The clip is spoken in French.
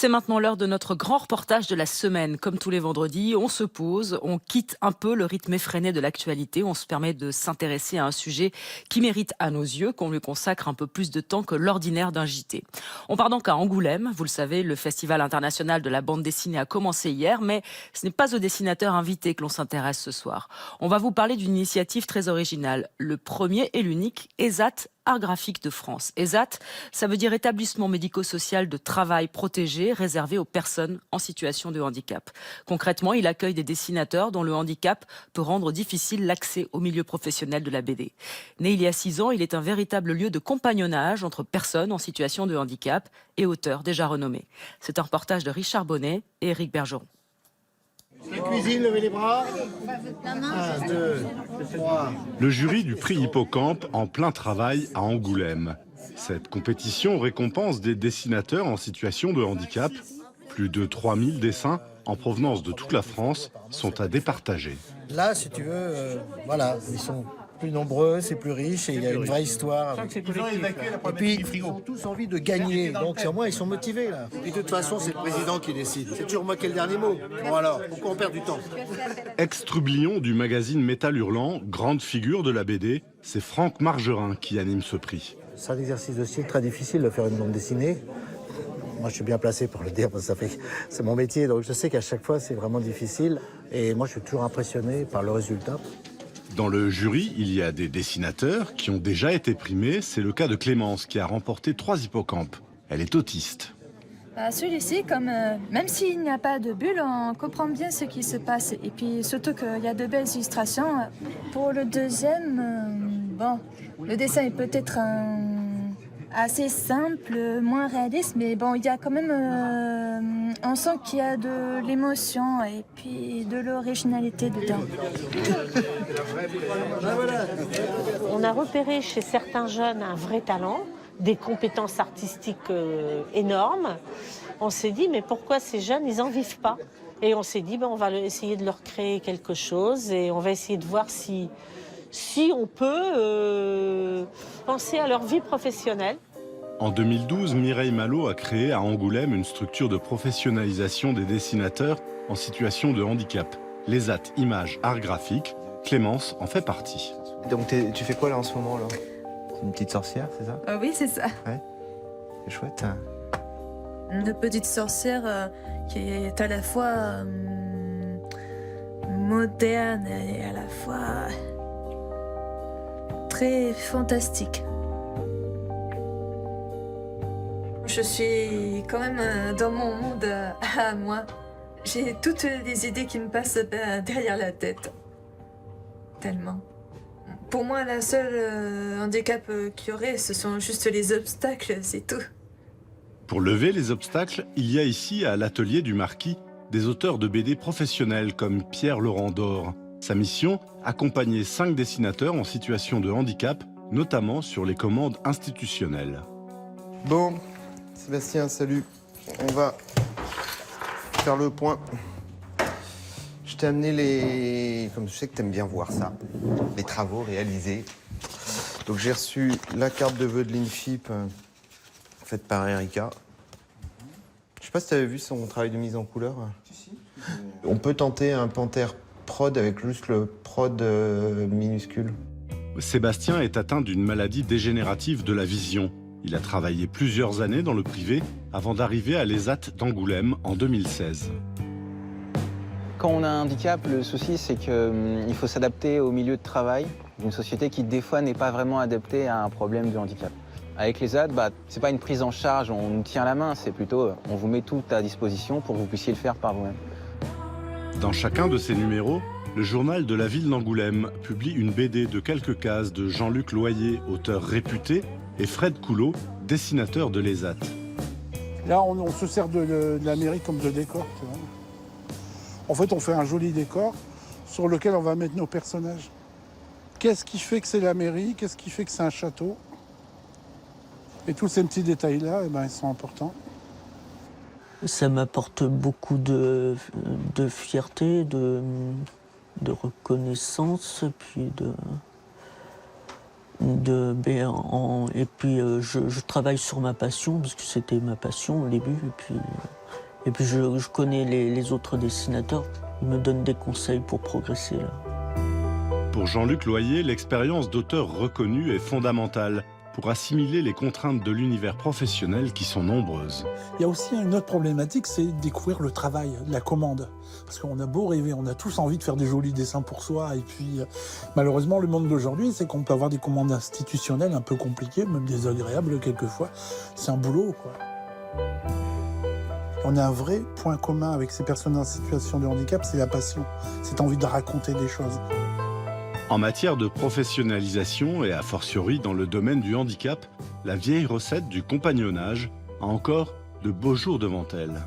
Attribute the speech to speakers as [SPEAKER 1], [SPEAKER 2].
[SPEAKER 1] C'est maintenant l'heure de notre grand reportage de la semaine. Comme tous les vendredis, on se pose, on quitte un peu le rythme effréné de l'actualité, on se permet de s'intéresser à un sujet qui mérite à nos yeux qu'on lui consacre un peu plus de temps que l'ordinaire d'un JT. On part donc à Angoulême. Vous le savez, le Festival international de la bande dessinée a commencé hier, mais ce n'est pas aux dessinateurs invités que l'on s'intéresse ce soir. On va vous parler d'une initiative très originale, le premier et l'unique ESAT, Art graphique de France. ESAT, ça veut dire établissement médico-social de travail protégé réservé aux personnes en situation de handicap. Concrètement, il accueille des dessinateurs dont le handicap peut rendre difficile l'accès au milieu professionnel de la BD. Né il y a 6 ans, il est un véritable lieu de compagnonnage entre personnes en situation de handicap et auteurs déjà renommés. C'est un reportage de Richard Bonnet et Éric Bergeron.
[SPEAKER 2] La cuisine, levez les bras. 1, 2, 3.
[SPEAKER 3] Le jury du prix Hippocampe en plein travail à Angoulême. Cette compétition récompense des dessinateurs en situation de handicap. Plus de 3000 dessins en provenance de toute la France sont à départager.
[SPEAKER 2] Là, si tu veux, voilà, ils sont plus nombreux, c'est plus riche et il y a une vraie histoire. Ils ont évacué la première partie du frigo. Ils ont tous envie de gagner, donc sur moi, ils sont motivés là. Et de toute façon, c'est le président qui décide. C'est toujours moi qui ai le dernier mot. Bon alors, pourquoi on perd du temps?
[SPEAKER 3] Ex-trublion du magazine Métal Hurlant, grande figure de la BD, c'est Franck Margerin qui anime ce prix.
[SPEAKER 2] C'est un exercice de style très difficile de faire une bande dessinée. Moi, je suis bien placé pour le dire, parce que c'est mon métier, donc je sais qu'à chaque fois, c'est vraiment difficile. Et moi, je suis toujours impressionné par le résultat.
[SPEAKER 3] Dans le jury, il y a des dessinateurs qui ont déjà été primés. C'est le cas de Clémence qui a remporté 3 hippocampes. Elle est autiste.
[SPEAKER 4] Celui-ci, même s'il n'y a pas de bulle, on comprend bien ce qui se passe. Et puis surtout qu'il y a de belles illustrations. Pour le deuxième, le dessin est peut-être assez simple, moins réaliste, mais bon, il y a quand même, on sent qu'il y a de l'émotion et puis de l'originalité dedans.
[SPEAKER 5] On a repéré chez certains jeunes un vrai talent, des compétences artistiques énormes. On s'est dit, mais pourquoi ces jeunes, ils n'en vivent pas? Et on s'est dit, on va essayer de leur créer quelque chose et on va essayer de voir si on peut penser à leur vie professionnelle.
[SPEAKER 3] En 2012, Mireille Malo a créé à Angoulême une structure de professionnalisation des dessinateurs en situation de handicap. l'ESAT Images Art Graphique, Clémence en fait partie.
[SPEAKER 6] Donc tu fais quoi là en ce moment là? Une petite sorcière, c'est ça?
[SPEAKER 4] Oui, c'est ça.
[SPEAKER 6] Ouais. C'est chouette.
[SPEAKER 4] Une petite sorcière qui est à la fois moderne et à la fois très fantastique. Je suis quand même dans mon monde à moi. J'ai toutes les idées qui me passent derrière la tête. Tellement. Pour moi, la seule handicap qu'il y aurait, ce sont juste les obstacles, c'est tout.
[SPEAKER 3] Pour lever les obstacles, il y a ici, à l'atelier du Marquis, des auteurs de BD professionnels comme Pierre-Laurent Dor. Sa mission, accompagner 5 dessinateurs en situation de handicap, notamment sur les commandes institutionnelles.
[SPEAKER 6] Bon, Sébastien, salut. On va faire le point. Je t'ai amené les... Comme je sais que t'aimes bien voir ça, les travaux réalisés. Donc j'ai reçu la carte de vœux de l'INFIP faite par Erika. Je sais pas si t'avais vu son travail de mise en couleur. Si. On peut tenter un panthère prod avec juste le prod minuscule.
[SPEAKER 3] Sébastien est atteint d'une maladie dégénérative de la vision. Il a travaillé plusieurs années dans le privé avant d'arriver à l'ESAT d'Angoulême en 2016.
[SPEAKER 7] Quand on a un handicap, le souci c'est qu'il faut s'adapter au milieu de travail d'une société qui des fois n'est pas vraiment adaptée à un problème de handicap. Avec l'ESAT, c'est pas une prise en charge, on nous tient la main, c'est plutôt on vous met tout à disposition pour que vous puissiez le faire par vous-même.
[SPEAKER 3] Dans chacun de ces numéros, le journal de la ville d'Angoulême publie une BD de quelques cases de Jean-Luc Loyer, auteur réputé, et Fred Coulot, dessinateur de l'ESAT.
[SPEAKER 8] Là, on se sert de la mairie comme de décor. Tu vois. En fait, on fait un joli décor sur lequel on va mettre nos personnages. Qu'est-ce qui fait que c'est la mairie? Qu'est-ce qui fait que c'est un château? Et tous ces petits détails-là, ils sont importants.
[SPEAKER 9] Ça m'apporte beaucoup de fierté, de reconnaissance, puis Et puis je travaille sur ma passion, parce que c'était ma passion au début. Et puis je connais les autres dessinateurs. Ils me donnent des conseils pour progresser là.
[SPEAKER 3] Pour Jean-Luc Loyer, l'expérience d'auteur reconnu est fondamentale pour assimiler les contraintes de l'univers professionnel qui sont nombreuses.
[SPEAKER 8] Il y a aussi une autre problématique, c'est découvrir le travail, la commande. Parce qu'on a beau rêver, on a tous envie de faire des jolis dessins pour soi. Et puis, malheureusement, le monde d'aujourd'hui, c'est qu'on peut avoir des commandes institutionnelles un peu compliquées, même désagréables quelquefois. C'est un boulot, quoi. On a un vrai point commun avec ces personnes en situation de handicap, c'est la passion. Cette envie de raconter des choses.
[SPEAKER 3] En matière de professionnalisation et a fortiori dans le domaine du handicap, la vieille recette du compagnonnage a encore de beaux jours devant elle.